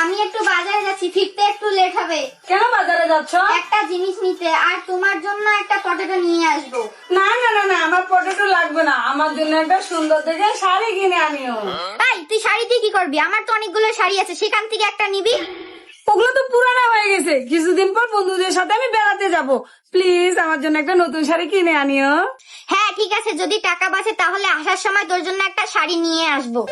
আমি একটু বাজারে যাচ্ছি, ফিরতে একটু লেট হবে। কেন বাজারে যাচ্ছ? একটা জিনিস নিতে, আর তোমার জন্য একটা পটেটো নিয়ে আসবো। না না না না, আমার পটেটো লাগবে না, আমার জন্য একটা সুন্দর দেখে শাড়ি কিনে আনিও। তাই তুই শাড়ি দিয়ে কি করবি? আমার তো অনেকগুলো শাড়ি আছে, সেখান থেকে একটা নিবি। ওগুলো তো পুরানা হয়ে গেছে, কিছুদিন পর বন্ধুদের সাথে আমি বেড়াতে যাব, প্লিজ আমার জন্য একটা নতুন শাড়ি কিনে আনিও। হ্যাঁ ঠিক আছে, যদি টাকা বাঁচে তাহলে আসার সময় তোর জন্য একটা শাড়ি নিয়ে আসবো।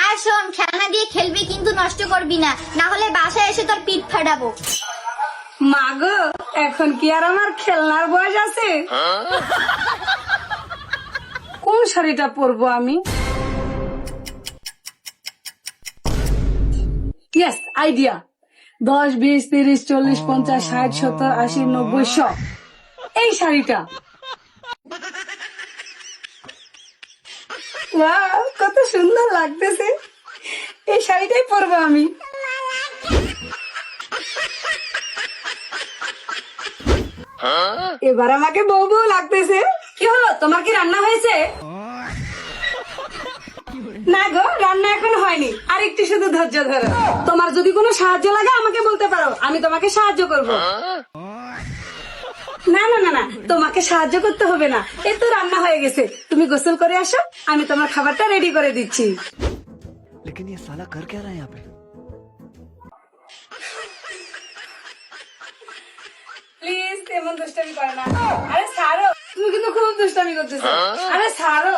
আর শোন, খেলনা দিয়ে খেলবি কিন্তু নষ্ট করবি না, না হলে বাসায় এসে তোর পিঠ ফাটাবো। মা গো, এখন কি আর আমার খেলনার বয়স আছে? কোন শাড়িটা পরবো আমি? Yes, idea. 10, 20, 30, 40, 50, 60, 70, 80, 90, 100। এই শাড়িটা। ওয়াও, কত সুন্দর লাগতেছে, এই শাড়িটাই পরবো আমি। এবার আমাকে বউ বউ লাগতেছে। কি হলো, তোমার কি রান্না হয়েছে? না গো, রান্না এখন হয়নি, আর একটু শুধু ধৈর্য ধরো। তোমার যদি কোনো সাহায্য লাগে আমাকে বলতে পারো, আমি তোমাকে সাহায্য করব। না না না না, তোমাকে সাহায্য করতে হবে না, এই তো রান্না হয়ে গেছে, তুমি গোসল করে আসো, আমি তোমার খাবারটা রেডি করে দিচ্ছি। लेकिन ये साला कर क्या रहा है यहाँ पे? প্লিজ এমন দুষ্টামি করে না। আরে ছাড়ো, তুমি কিন্তু খুব দুষ্টামি করতেছো। আরে ছাড়ো।